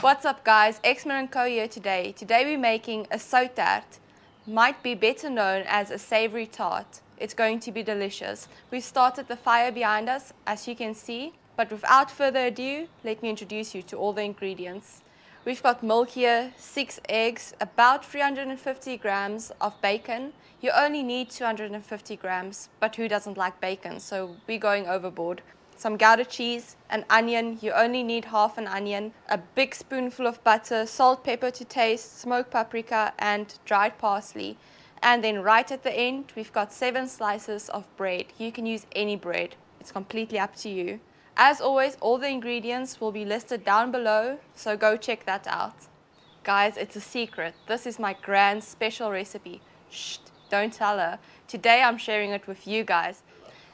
What's up guys, Xman Co here today. Today we're making a Sout tert, might be better known as a savoury tart. It's going to be delicious. We've started the fire behind us, as you can see, but without further ado, let me introduce you to all the ingredients. We've got milk here, 6 eggs, about 350 grams of bacon. You only need 250 grams, but who doesn't like bacon, so we're going overboard. Some Gouda cheese, an onion, you only need half an onion, a big spoonful of butter, salt, pepper to taste, smoked paprika and dried parsley. And then right at the end, we've got 7 slices of bread. You can use any bread, it's completely up to you. As always, all the ingredients will be listed down below, so go check that out. Guys, it's a secret. This is my grand special recipe. Shh, don't tell her. Today I'm sharing it with you guys.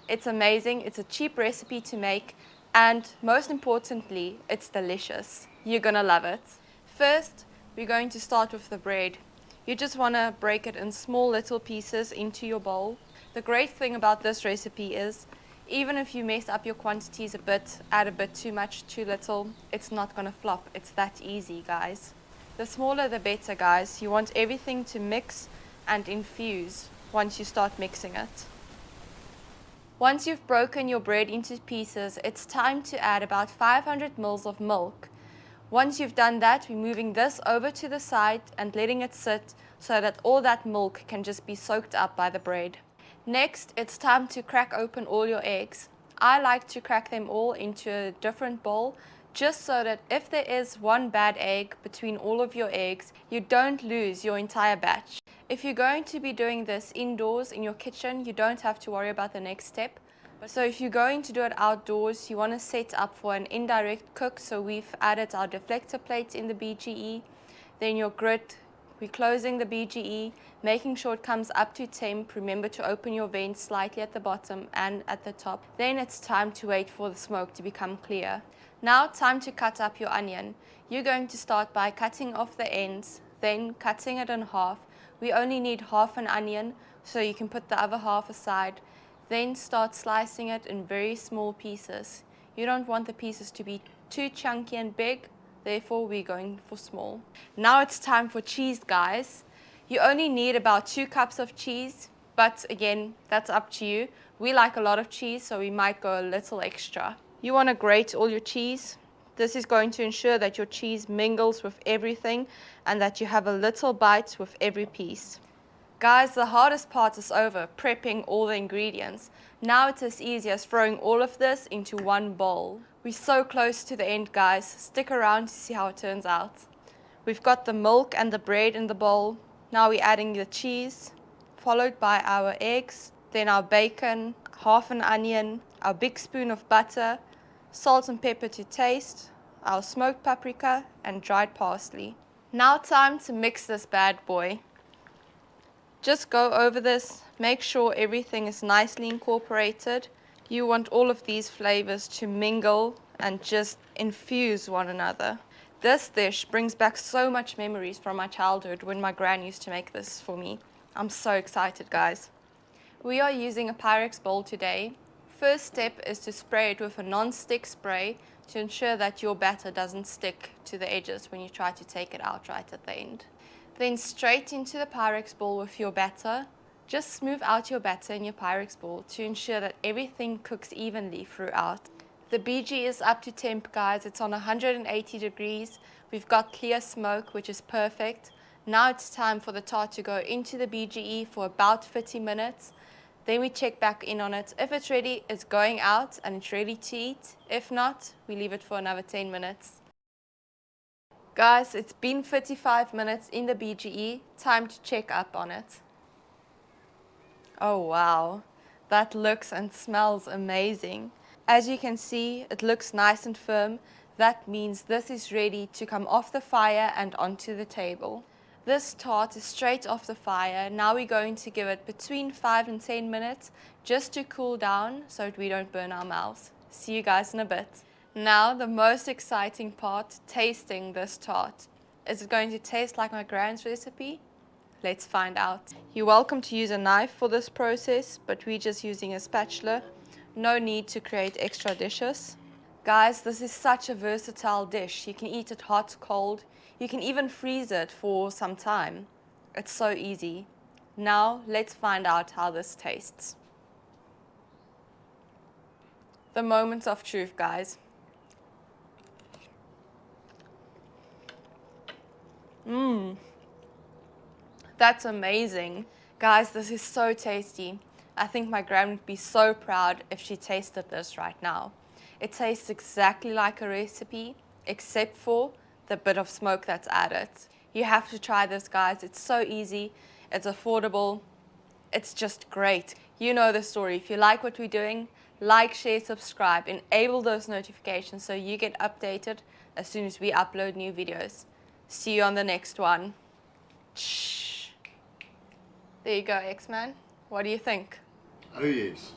It's amazing, it's a cheap recipe to make, and most importantly, it's delicious. You're gonna love it. First, we're going to start with the bread. You just wanna break it in small little pieces into your bowl. The great thing about this recipe is, even if you mess up your quantities a bit, add a bit too much, too little, it's not gonna flop. It's that easy, guys. The smaller the better, guys. You want everything to mix and infuse once you start mixing it. Once you've broken your bread into pieces, it's time to add about 500 ml of milk. Once you've done that, we're moving this over to the side and letting it sit so that all that milk can just be soaked up by the bread. Next, it's time to crack open all your eggs. I like to crack them all into a different bowl, just so that if there is one bad egg between all of your eggs, you don't lose your entire batch. If you're going to be doing this indoors in your kitchen, you don't have to worry about the next step. So if you're going to do it outdoors, you want to set up for an indirect cook. So we've added our deflector plate in the BGE. Then your grit, we're closing the BGE, making sure it comes up to temp. Remember to open your vents slightly at the bottom and at the top. Then it's time to wait for the smoke to become clear. Now time to cut up your onion. You're going to start by cutting off the ends, then cutting it in half. We only need half an onion, so you can put the other half aside. Then start slicing it in very small pieces. You don't want the pieces to be too chunky and big, therefore we're going for small. Now it's time for cheese, guys. You only need about 2 cups of cheese, but again, that's up to you. We like a lot of cheese, so we might go a little extra. You want to grate all your cheese. This is going to ensure that your cheese mingles with everything and that you have a little bite with every piece. Guys, the hardest part is over, prepping all the ingredients. Now it's as easy as throwing all of this into one bowl. We're so close to the end, guys. Stick around to see how it turns out. We've got the milk and the bread in the bowl. Now we're adding the cheese, followed by our eggs, then our bacon, half an onion, our big spoon of butter, salt and pepper to taste, our smoked paprika and dried parsley. Now time to mix this bad boy. Just go over this, make sure everything is nicely incorporated. You want all of these flavors to mingle and just infuse one another. This dish brings back so much memories from my childhood when my gran used to make this for me. I'm so excited, guys. We are using a Pyrex bowl today. First step is to spray it with a non-stick spray to ensure that your batter doesn't stick to the edges when you try to take it out right at the end. Then straight into the Pyrex bowl with your batter. Just smooth out your batter in your Pyrex bowl to ensure that everything cooks evenly throughout. The BG is up to temp, guys. It's on 180 degrees. We've got clear smoke, which is perfect. Now it's time for the tart to go into the BGE for about 30 minutes. Then we check back in on it. If it's ready, it's going out and it's ready to eat. If not, we leave it for another 10 minutes. Guys, it's been 35 minutes in the BGE. Time to check up on it. Oh wow, that looks and smells amazing. As you can see, it looks nice and firm. That means this is ready to come off the fire and onto the table. This tart is straight off the fire. Now we're going to give it between 5 and 10 minutes just to cool down so that we don't burn our mouths. See you guys in a bit. Now the most exciting part, tasting this tart. Is it going to taste like my gran's recipe? Let's find out. You're welcome to use a knife for this process, but we're just using a spatula. No need to create extra dishes. Guys, this is such a versatile dish. You can eat it hot, cold. You can even freeze it for some time. It's so easy. Now, let's find out how this tastes. The moment of truth, guys. That's amazing. Guys, this is so tasty. I think my gran would be so proud if she tasted this right now. It tastes exactly like a recipe, except for the bit of smoke that's added. You have to try this, guys. It's so easy, it's affordable, it's just great. You know the story. If you like what we're doing, like, share, subscribe, enable those notifications so you get updated as soon as we upload new videos. See you on the next one. Shh. There you go, Xman. What do you think? Oh yes.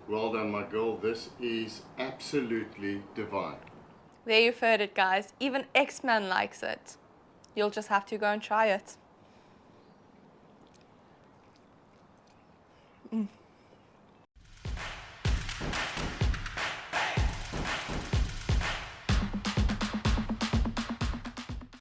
Well done, my girl. This is absolutely divine. There you've heard it, guys. Even Xman likes it. You'll just have to go and try it.